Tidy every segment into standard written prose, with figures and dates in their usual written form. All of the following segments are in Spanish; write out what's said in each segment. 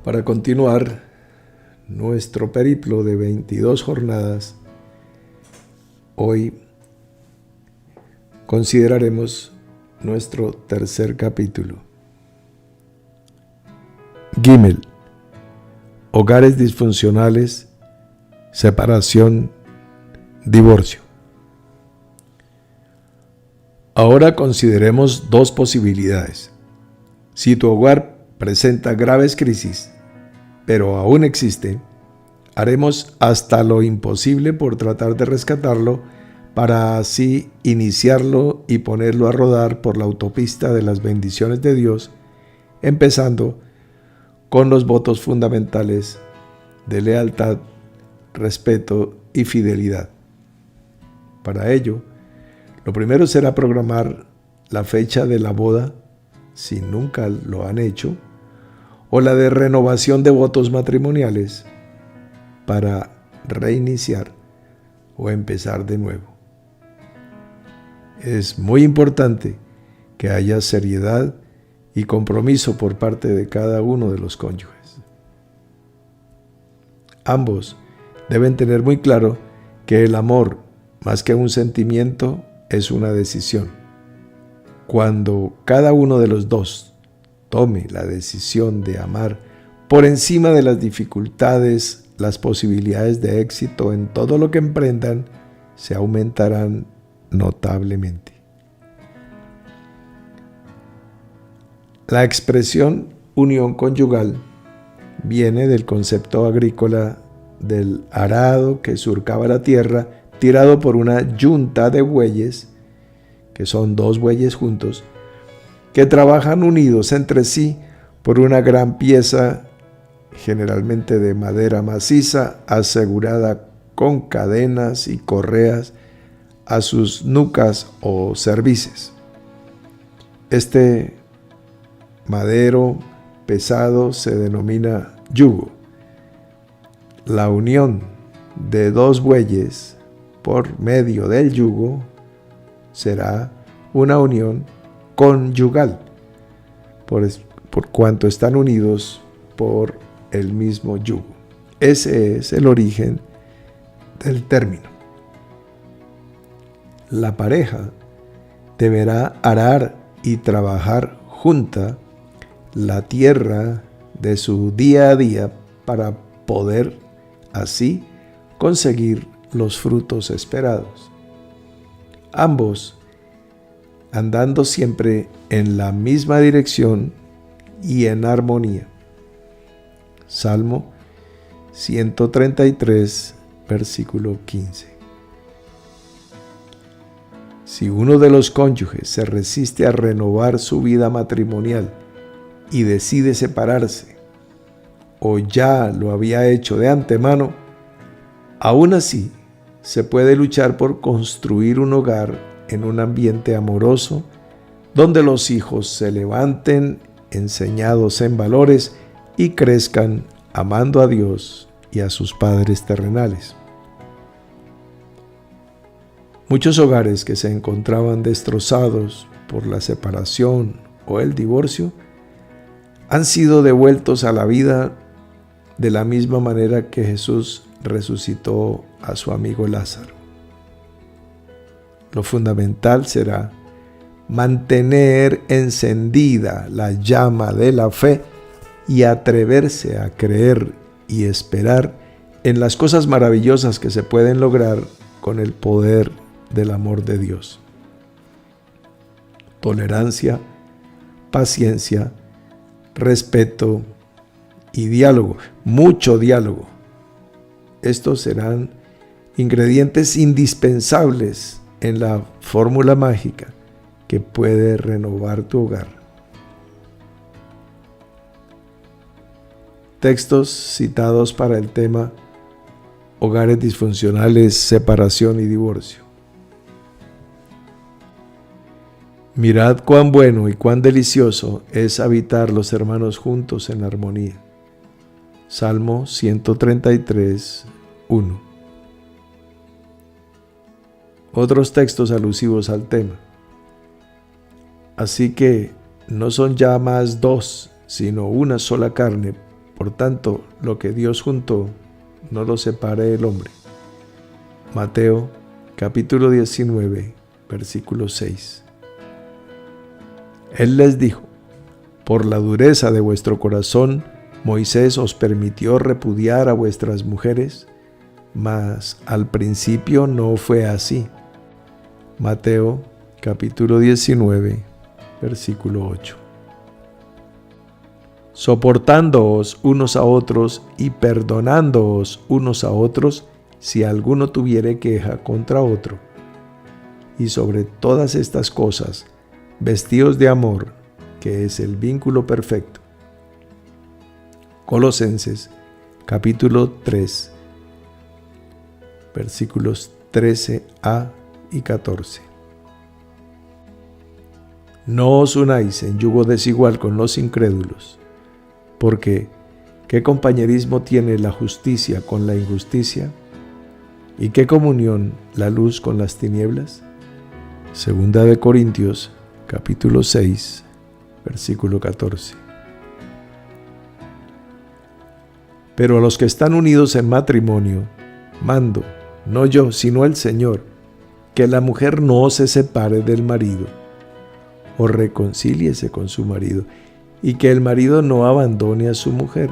Para continuar nuestro periplo de 22 jornadas, hoy consideraremos nuestro tercer capítulo. Gimel: hogares disfuncionales, separación, divorcio. Ahora consideremos dos posibilidades. Si tu hogar presenta graves crisis, pero aún existe, haremos hasta lo imposible por tratar de rescatarlo para así iniciarlo y ponerlo a rodar por la autopista de las bendiciones de Dios, empezando con los votos fundamentales de lealtad, respeto y fidelidad. Para ello, lo primero será programar la fecha de la boda, si nunca lo han hecho, o la de renovación de votos matrimoniales para reiniciar o empezar de nuevo. Es muy importante que haya seriedad y compromiso por parte de cada uno de los cónyuges. Ambos deben tener muy claro que el amor, más que un sentimiento, es una decisión. Cuando cada uno de los dos tome la decisión de amar por encima de las dificultades, las posibilidades de éxito en todo lo que emprendan se aumentarán notablemente. La expresión unión conyugal viene del concepto agrícola del arado que surcaba la tierra, tirado por una yunta de bueyes, que son dos bueyes juntos, que trabajan unidos entre sí por una gran pieza, generalmente de madera maciza, asegurada con cadenas y correas a sus nucas o cervices. Este madero pesado se denomina yugo. La unión de dos bueyes por medio del yugo será una unión conyugal, por cuanto están unidos por el mismo yugo. Ese es el origen del término. La pareja deberá arar y trabajar junta la tierra de su día a día para poder así conseguir los frutos esperados. Ambos andando siempre en la misma dirección y en armonía. Salmo 133, versículo 15. Si uno de los cónyuges se resiste a renovar su vida matrimonial y decide separarse, o ya lo había hecho de antemano, aún así se puede luchar por construir un hogar en un ambiente amoroso, donde los hijos se levanten enseñados en valores y crezcan amando a Dios y a sus padres terrenales. Muchos hogares que se encontraban destrozados por la separación o el divorcio han sido devueltos a la vida de la misma manera que Jesús resucitó a su amigo Lázaro. Lo fundamental será mantener encendida la llama de la fe y atreverse a creer y esperar en las cosas maravillosas que se pueden lograr con el poder del amor de Dios. Tolerancia, paciencia, respeto y diálogo, mucho diálogo. Estos serán ingredientes indispensables en la fórmula mágica que puede renovar tu hogar. Textos citados para el tema hogares disfuncionales, separación y divorcio. Mirad cuán bueno y cuán delicioso es habitar los hermanos juntos en armonía. Salmo 133, 1. Otros textos alusivos al tema. Así que no son ya más dos, sino una sola carne, Por tanto, lo que Dios juntó, no lo separe el hombre. Mateo capítulo 19, versículo 6. Él les dijo: por la dureza de vuestro corazón, Moisés os permitió repudiar a vuestras mujeres, mas al principio no fue así. Mateo capítulo 19, versículo 8. Soportándoos unos a otros y perdonándoos unos a otros, si alguno tuviere queja contra otro. Y sobre todas estas cosas, vestíos de amor, que es el vínculo perfecto. Colosenses capítulo 3, versículos 13a y 14. No os unáis en yugo desigual con los incrédulos, porque ¿qué compañerismo tiene la justicia con la injusticia? ¿Y qué comunión la luz con las tinieblas? Segunda de Corintios capítulo 6, versículo 14. Pero a los que están unidos en matrimonio, mando, no yo, sino el Señor, que la mujer no se separe del marido, o reconcíliese con su marido, y que el marido no abandone a su mujer.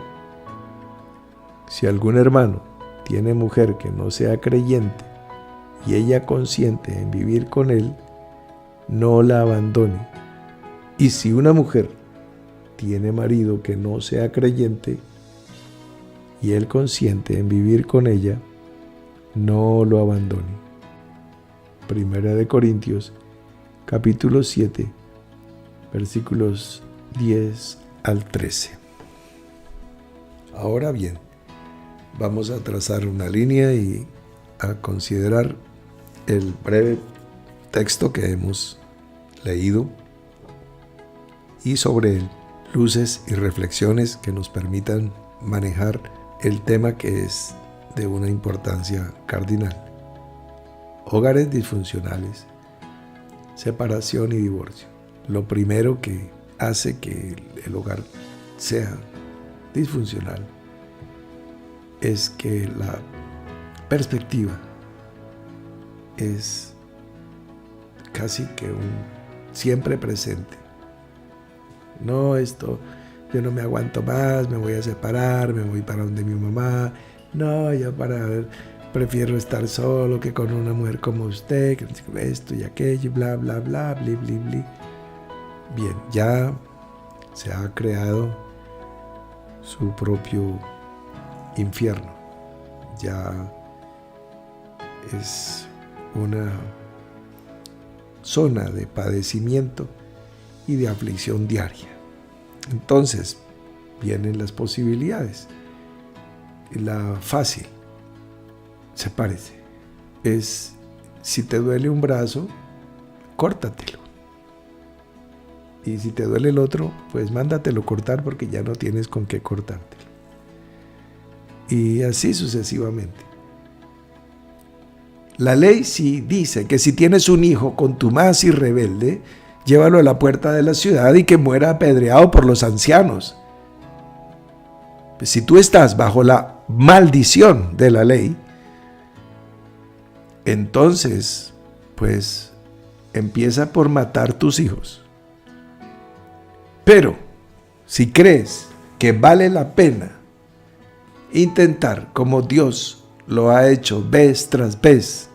Si algún hermano tiene mujer que no sea creyente, y ella consiente en vivir con él, no la abandone. Y si una mujer tiene marido que no sea creyente, y él consiente en vivir con ella, no lo abandone. Primera de Corintios, capítulo 7, versículos 10 al 13. Ahora bien, vamos a trazar una línea y a considerar el breve texto que hemos leído y sobre él luces y reflexiones que nos permitan manejar el tema que es de una importancia cardinal. Hogares disfuncionales, separación y divorcio. Lo primero que hace que el hogar sea disfuncional es que la perspectiva es casi que un siempre presente. No, esto, yo no me aguanto más, me voy a separar, me voy para donde mi mamá. No, yo prefiero estar solo que con una mujer como usted, que esto y aquello, bla, bla, bla, bli, bli, bli. Bien, ya se ha creado su propio infierno. Ya es una zona de padecimiento y de aflicción diaria. Entonces, vienen las posibilidades. La fácil, sepárese. Es, si te duele un brazo, córtatelo. Y si te duele el otro, pues mándatelo cortar porque ya no tienes con qué cortártelo. Y así sucesivamente. La ley sí dice que si tienes un hijo contumaz y rebelde, llévalo a la puerta de la ciudad y que muera apedreado por los ancianos. Pues si tú estás bajo la maldición de la ley, entonces, pues, empieza por matar tus hijos. Pero, si crees que vale la pena intentar, como Dios lo ha hecho vez tras vez,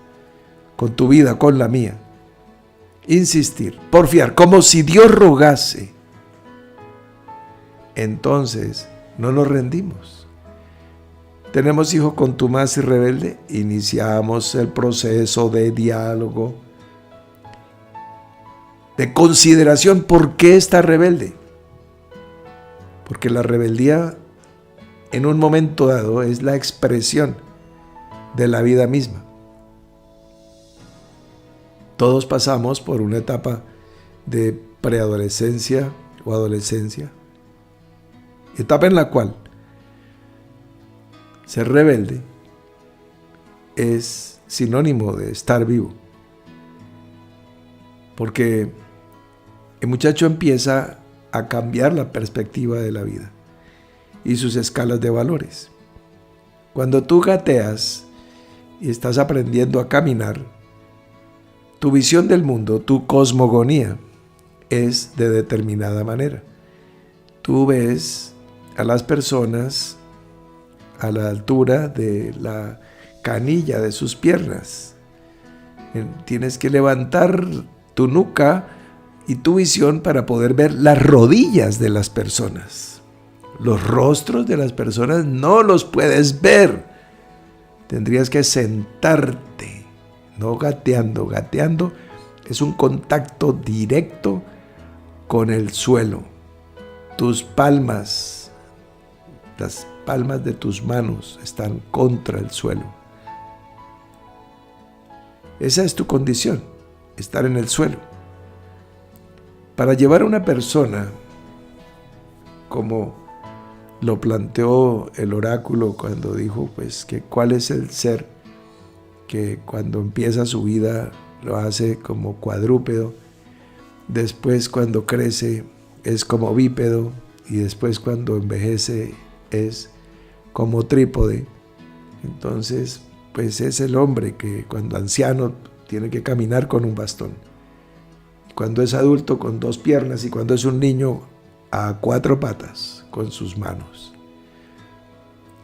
con tu vida, con la mía, insistir, porfiar, como si Dios rogase, entonces no nos rendimos. Tenemos hijo contumaz y rebelde, iniciamos el proceso de diálogo, de consideración. ¿Por qué está rebelde? Porque la rebeldía en un momento dado es la expresión de la vida misma. Todos pasamos por una etapa de preadolescencia o adolescencia, etapa en la cual ser rebelde es sinónimo de estar vivo, porque el muchacho empieza a cambiar la perspectiva de la vida y sus escalas de valores. Cuando tú gateas y estás aprendiendo a caminar, tu visión del mundo, tu cosmogonía, es de determinada manera. Tú ves a las personas a la altura de la canilla de sus piernas. Tienes que levantar tu nuca y tu visión para poder ver las rodillas de las personas. Los rostros de las personas no los puedes ver. Tendrías que sentarte, no gateando. Gateando es un contacto directo con el suelo. Tus palmas, las palmas de tus manos están contra el suelo. Esa es tu condición, estar en el suelo. Para llevar a una persona, como lo planteó el oráculo cuando dijo, pues, que cuál es el ser que cuando empieza su vida lo hace como cuadrúpedo, después cuando crece es como bípedo y después cuando envejece es como trípode. Entonces, pues es el hombre que cuando anciano tiene que caminar con un bastón, cuando es adulto con 2 piernas y cuando es un niño a 4 patas con sus manos.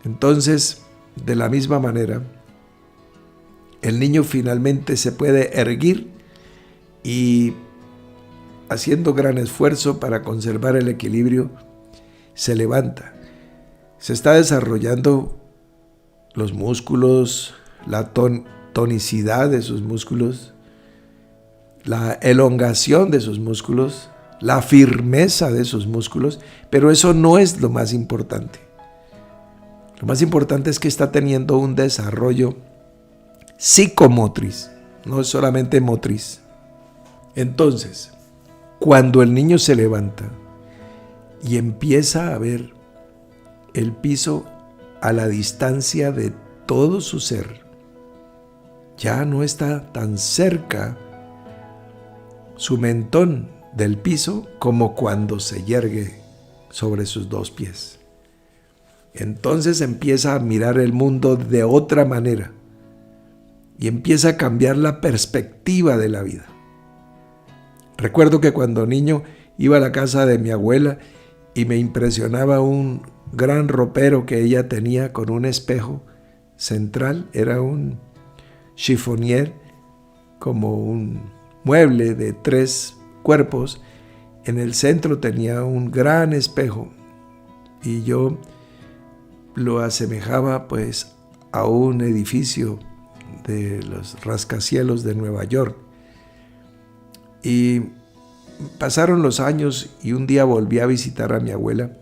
Entonces, de la misma manera, el niño finalmente se puede erguir y, haciendo gran esfuerzo para conservar el equilibrio, se levanta. Se está desarrollando los músculos, la tonicidad de sus músculos, la elongación de sus músculos, la firmeza de sus músculos, pero eso no es lo más importante. Lo más importante es que está teniendo un desarrollo psicomotriz, no es solamente motriz. Entonces, cuando el niño se levanta y empieza a ver el piso a la distancia de todo su ser, ya no está tan cerca su mentón del piso como cuando se yergue sobre sus 2 pies. Entonces empieza a mirar el mundo de otra manera y empieza a cambiar la perspectiva de la vida. Recuerdo que cuando niño iba a la casa de mi abuela y me impresionaba un gran ropero que ella tenía con un espejo central. Era un chiffonier, como un mueble de 3 cuerpos. En el centro tenía un gran espejo y yo lo asemejaba pues a un edificio de los rascacielos de Nueva York. Y pasaron los años y un día volví a visitar a mi abuela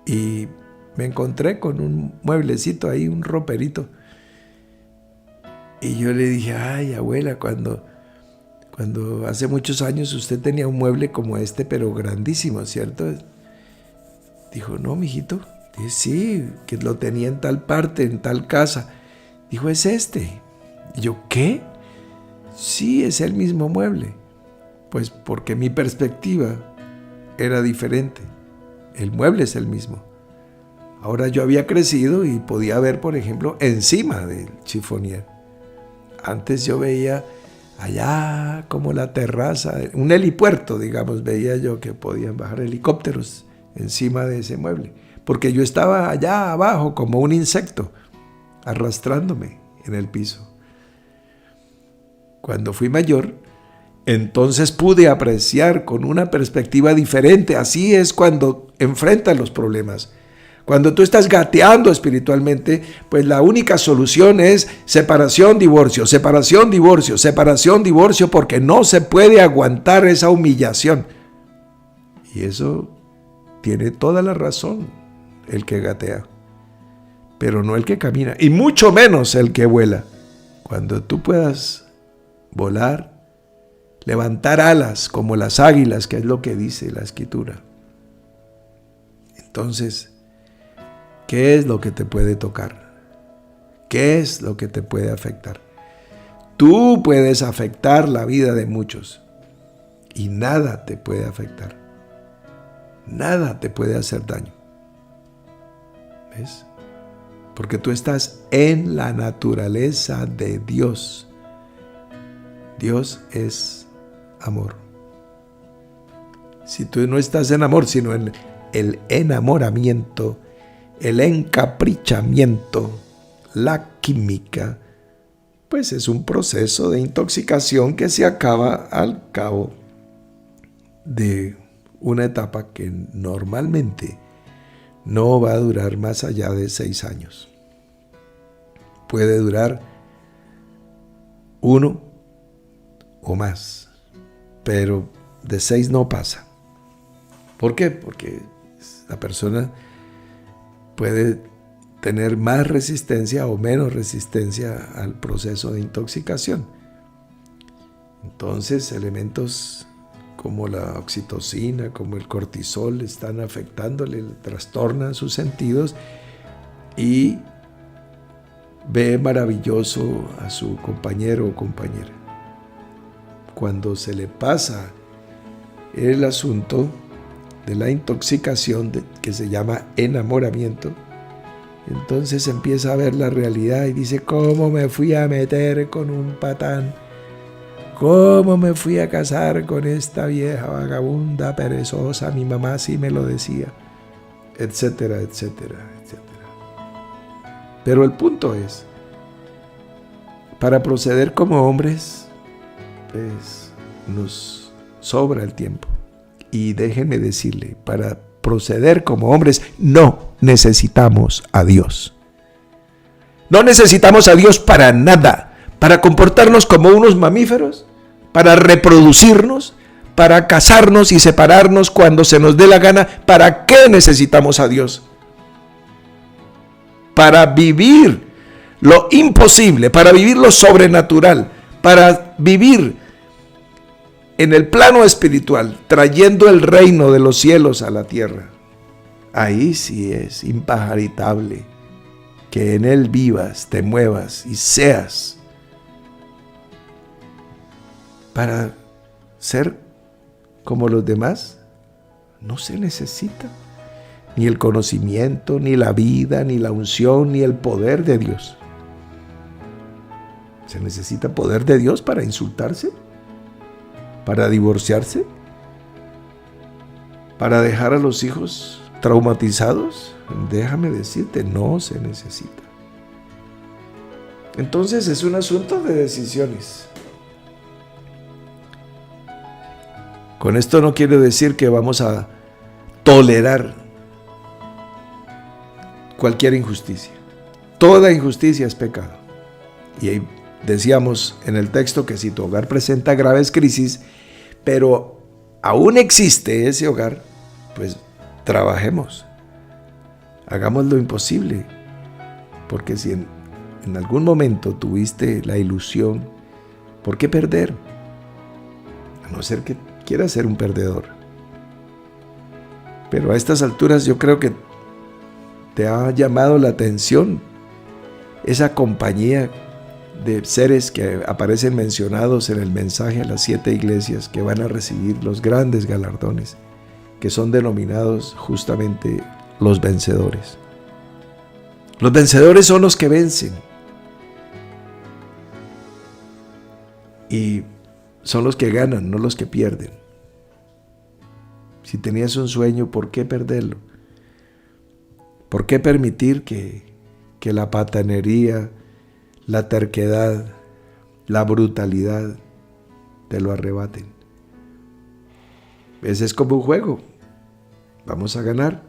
y me encontré con un mueblecito ahí, un roperito. Y yo le dije, ay, abuela, cuando hace muchos años usted tenía un mueble como este, pero grandísimo, ¿cierto? Dijo, no, mijito. Dije, sí, que lo tenía en tal parte, en tal casa. Dijo, es este. Y yo, ¿qué? Sí, es el mismo mueble. Pues porque mi perspectiva era diferente. El mueble es el mismo. Ahora yo había crecido y podía ver, por ejemplo, encima del chiffonier. Antes yo veía allá como la terraza, un helipuerto, digamos, veía yo que podían bajar helicópteros encima de ese mueble. Porque yo estaba allá abajo como un insecto, arrastrándome en el piso. Cuando fui mayor, entonces pude apreciar con una perspectiva diferente. Así es cuando enfrentas los problemas. Cuando tú estás gateando espiritualmente, pues la única solución es separación, divorcio, separación, divorcio, separación, divorcio, porque no se puede aguantar esa humillación. Y eso tiene toda la razón el que gatea, pero no el que camina, y mucho menos el que vuela. Cuando tú puedas volar, levantar alas como las águilas, que es lo que dice la Escritura, entonces, ¿qué es lo que te puede tocar? ¿Qué es lo que te puede afectar? Tú puedes afectar la vida de muchos y nada te puede afectar. Nada te puede hacer daño. ¿Ves? Porque tú estás en la naturaleza de Dios. Dios es amor. Si tú no estás en amor, sino en el enamoramiento, el encaprichamiento, la química, pues es un proceso de intoxicación que se acaba al cabo de una etapa que normalmente no va a durar más allá de 6 años. Puede durar 1 o más, pero de 6 no pasa. ¿Por qué? Porque la persona puede tener más resistencia o menos resistencia al proceso de intoxicación. Entonces, elementos como la oxitocina, como el cortisol, están afectándole, trastornan sus sentidos y ve maravilloso a su compañero o compañera. Cuando se le pasa el asunto de la intoxicación, que se llama enamoramiento, entonces empieza a ver la realidad y dice: ¿cómo me fui a meter con un patán? ¿Cómo me fui a casar con esta vieja vagabunda, perezosa? Mi mamá sí me lo decía, etcétera, etcétera, etcétera. Pero el punto es, para proceder como hombres, pues nos sobra el tiempo. Y déjenme decirle, para proceder como hombres no necesitamos a Dios. No necesitamos a Dios para nada. Para comportarnos como unos mamíferos, para reproducirnos, para casarnos y separarnos cuando se nos dé la gana. ¿Para qué necesitamos a Dios? Para vivir lo imposible, para vivir lo sobrenatural, para vivir en el plano espiritual, trayendo el reino de los cielos a la tierra. Ahí sí es impajaritable que en Él vivas, te muevas y seas. Para ser como los demás, no se necesita ni el conocimiento, ni la vida, ni la unción, ni el poder de Dios. ¿Se necesita poder de Dios para insultarse? ¿Para divorciarse? ¿Para dejar a los hijos traumatizados? Déjame decirte, no se necesita. Entonces es un asunto de decisiones. Con esto no quiero decir que vamos a tolerar cualquier injusticia. Toda injusticia es pecado. Y ahí decíamos en el texto que si tu hogar presenta graves crisis, pero aún existe ese hogar, pues trabajemos. Hagamos lo imposible. Porque si en algún momento tuviste la ilusión, ¿por qué perder? A no ser que quieras ser un perdedor. Pero a estas alturas yo creo que te ha llamado la atención esa compañía de seres que aparecen mencionados en el mensaje a las 7 iglesias que van a recibir los grandes galardones, que son denominados justamente los vencedores. Los vencedores son los que vencen. Y son los que ganan, no los que pierden. Si tenías un sueño, ¿por qué perderlo? ¿Por qué permitir que la patanería, la terquedad, la brutalidad te lo arrebaten? Ese es como un juego. Vamos a ganar.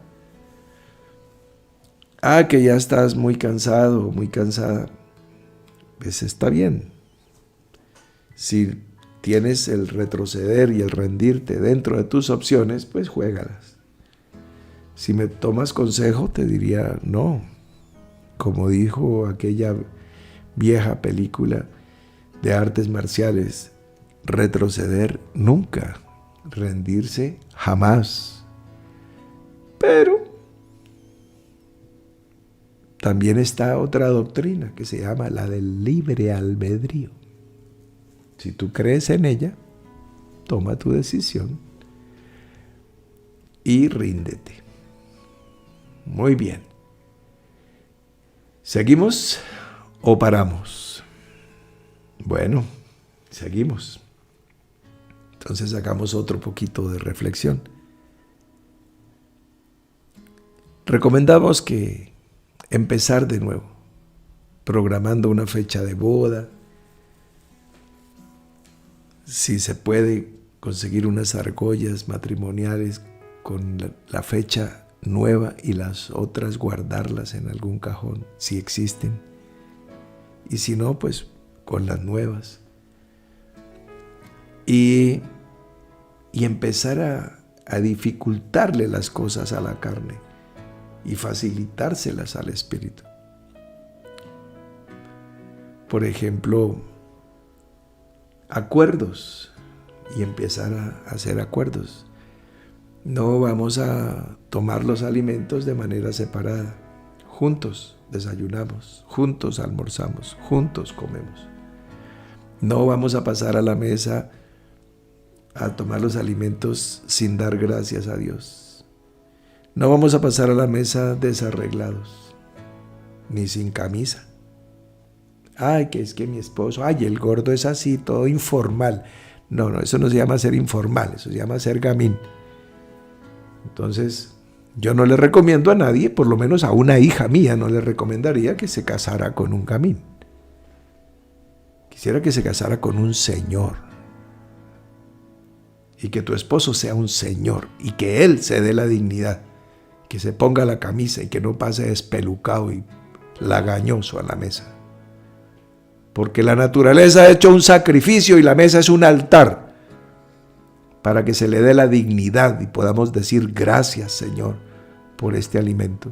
Que ya estás muy cansado, muy cansada. Pues está bien. Si tienes el retroceder y el rendirte dentro de tus opciones, pues juégalas. Si me tomas consejo, te diría no. Como dijo aquella vieja película de artes marciales, retroceder nunca, rendirse jamás. Pero también está otra doctrina que se llama la del libre albedrío. Si tú crees en ella, toma tu decisión y ríndete. Muy bien. ¿Seguimos o paramos? Bueno, seguimos. Entonces hagamos otro poquito de reflexión. Recomendamos que empezar de nuevo, programando una fecha de boda. Si se puede conseguir unas argollas matrimoniales con la fecha nueva y las otras guardarlas en algún cajón, si existen. Y si no, pues con las nuevas. Y empezar a dificultarle las cosas a la carne y facilitárselas al espíritu. Por ejemplo, acuerdos, y empezar a hacer acuerdos. No vamos a tomar los alimentos de manera separada. Juntos desayunamos, juntos almorzamos, juntos comemos. No vamos a pasar a la mesa a tomar los alimentos sin dar gracias a Dios. No vamos a pasar a la mesa desarreglados, ni sin camisa. Ay, que es que mi esposo, ay, el gordo es así, todo informal. No, eso no se llama ser informal, eso se llama ser gamín. Entonces, yo no le recomiendo a nadie, por lo menos a una hija mía, no le recomendaría que se casara con un gamín. Quisiera que se casara con un señor. Y que tu esposo sea un señor, y que él se dé la dignidad, que se ponga la camisa y que no pase espelucado y lagañoso a la mesa. Porque la naturaleza ha hecho un sacrificio y la mesa es un altar para que se le dé la dignidad y podamos decir gracias, Señor, por este alimento.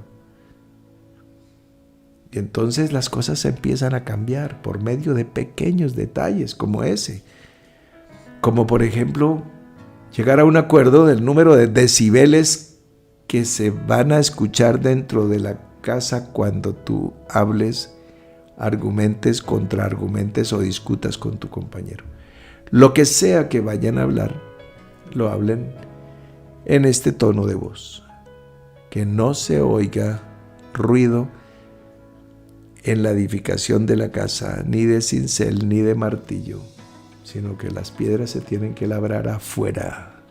Y entonces las cosas empiezan a cambiar por medio de pequeños detalles como ese. Como por ejemplo, llegar a un acuerdo del número de decibeles que se van a escuchar dentro de la casa cuando tú hables, argumentes, contraargumentes o discutas con tu compañero. Lo que sea que vayan a hablar, lo hablen en este tono de voz. Que no se oiga ruido en la edificación de la casa, ni de cincel, ni de martillo, sino que las piedras se tienen que labrar afuera.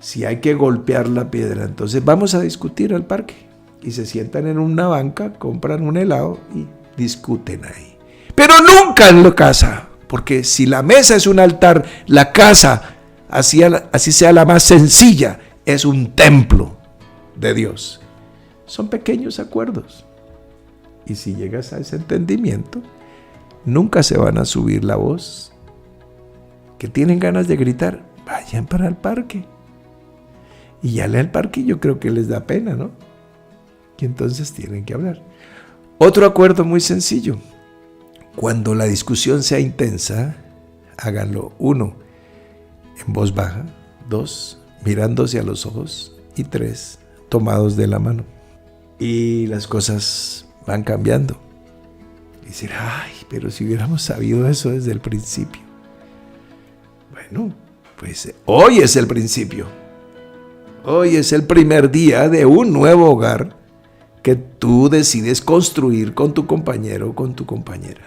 Si hay que golpear la piedra, entonces vamos a discutir al parque. Y se sientan en una banca, compran un helado y discuten ahí. Pero nunca en la casa, porque si la mesa es un altar, la casa, así sea la más sencilla, es un templo de Dios. Son pequeños acuerdos. Y si llegas a ese entendimiento, nunca se van a subir la voz. Que tienen ganas de gritar, vayan para el parque. Y ya en el parque yo creo que les da pena, ¿no? Y entonces tienen que hablar. Otro acuerdo muy sencillo. Cuando la discusión sea intensa, háganlo. 1, en voz baja. 2, mirándose a los ojos. Y 3, tomados de la mano. Y las cosas van cambiando. Y decir, ay, pero si hubiéramos sabido eso desde el principio. Bueno, pues hoy es el principio. Hoy es el primer día de un nuevo hogar que tú decides construir con tu compañero o con tu compañera.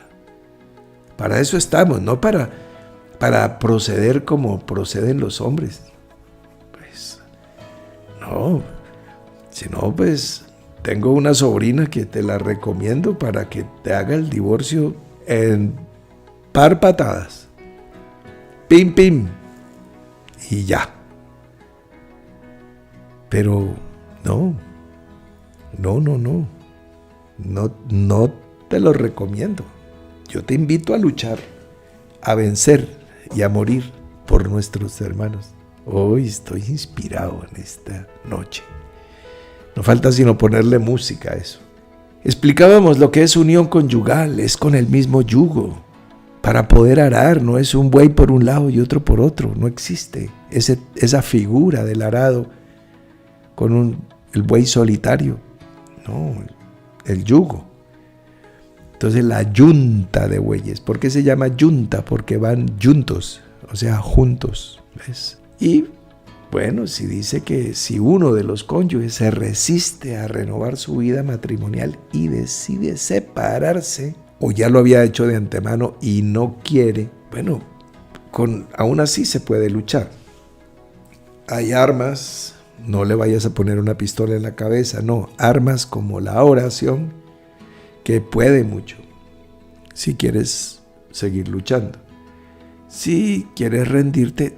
Para eso estamos, no para proceder como proceden los hombres. Pues, no. Si no, pues, tengo una sobrina que te la recomiendo para que te haga el divorcio en par patadas. Pim, pim. Y ya. Pero no te lo recomiendo. Yo te invito a luchar, a vencer y a morir por nuestros hermanos. Hoy estoy inspirado en esta noche. No falta sino ponerle música a eso. Explicábamos lo que es unión conyugal, es con el mismo yugo. Para poder arar, no es un buey por un lado y otro por otro, no existe esa figura del arado con el buey solitario, no, el yugo. Entonces la yunta de bueyes, ¿por qué se llama yunta? Porque van juntos, o sea, juntos, ¿ves? Y Bueno, si dice que si uno de los cónyuges se resiste a renovar su vida matrimonial y decide separarse, o ya lo había hecho de antemano y no quiere, bueno, aún así se puede luchar. Hay armas, no le vayas a poner una pistola en la cabeza, no, armas como la oración, que puede mucho, si quieres seguir luchando. Si quieres rendirte,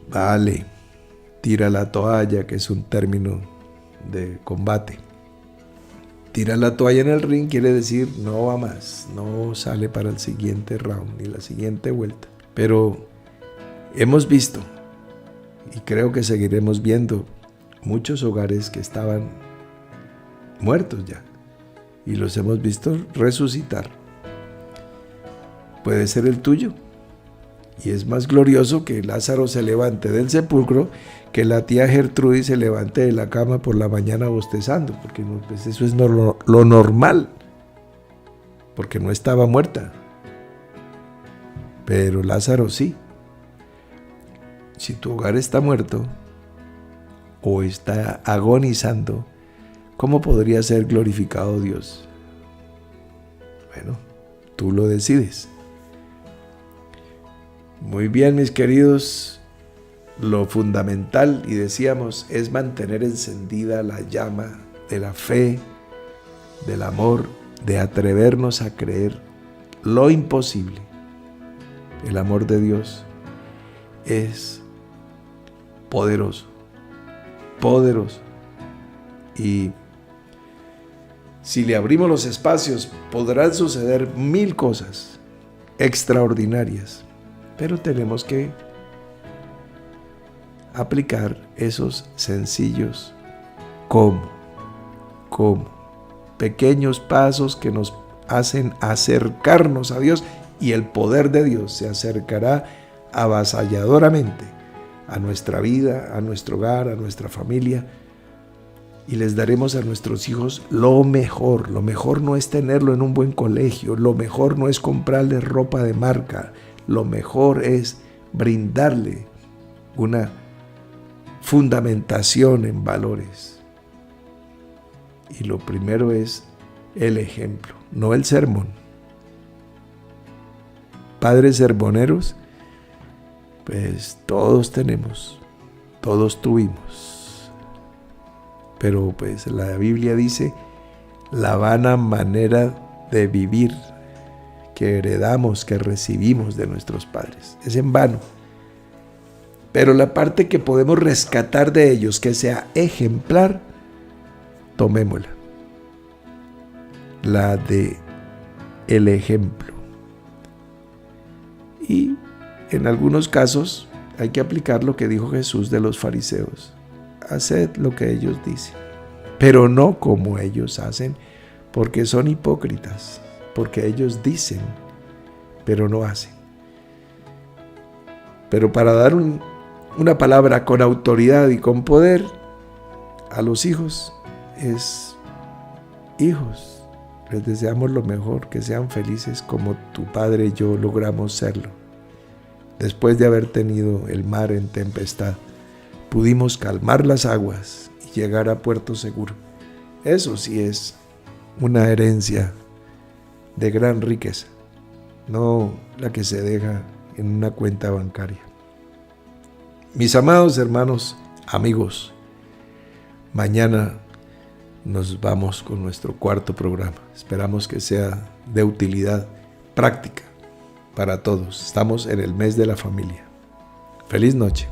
vale, tira la toalla, que es un término de combate. Tira la toalla en el ring quiere decir no va más, no sale para el siguiente round ni la siguiente vuelta. Pero hemos visto, y creo que seguiremos viendo, muchos hogares que estaban muertos ya, y los hemos visto resucitar. Puede ser el tuyo. Y es más glorioso que Lázaro se levante del sepulcro que la tía Gertrudis se levante de la cama por la mañana bostezando, porque pues eso es lo normal, porque no estaba muerta. Pero Lázaro sí. Si tu hogar está muerto o está agonizando, ¿cómo podría ser glorificado Dios? Bueno, tú lo decides. Muy bien, mis queridos, lo fundamental, y decíamos, es mantener encendida la llama de la fe, del amor, de atrevernos a creer lo imposible. El amor de Dios es poderoso, poderoso. Y si le abrimos los espacios, podrán suceder 1000 cosas extraordinarias. Pero tenemos que aplicar esos sencillos pequeños pasos que nos hacen acercarnos a Dios, y el poder de Dios se acercará avasalladoramente a nuestra vida, a nuestro hogar, a nuestra familia, y les daremos a nuestros hijos lo mejor. Lo mejor no es tenerlo en un buen colegio, lo mejor no es comprarle ropa de marca. Lo mejor es brindarle una fundamentación en valores. Y lo primero es el ejemplo, no el sermón. Padres sermoneros, pues todos tenemos, todos tuvimos. Pero pues la Biblia dice la vana manera de vivir que heredamos, que recibimos de nuestros padres. Es en vano. Pero la parte que podemos rescatar de ellos, que sea ejemplar, tomémosla. La de el ejemplo. Y en algunos casos hay que aplicar lo que dijo Jesús de los fariseos. Haced lo que ellos dicen, pero no como ellos hacen, porque son hipócritas. Porque ellos dicen, pero no hacen. Pero para dar una palabra con autoridad y con poder a los hijos, es hijos, les deseamos lo mejor, que sean felices como tu padre y yo logramos serlo. Después de haber tenido el mar en tempestad, pudimos calmar las aguas y llegar a puerto seguro. Eso sí es una herencia de gran riqueza, no la que se deja en una cuenta bancaria. Mis amados hermanos, amigos, mañana nos vamos con nuestro cuarto programa. Esperamos que sea de utilidad práctica para todos. Estamos en el mes de la familia. Feliz noche.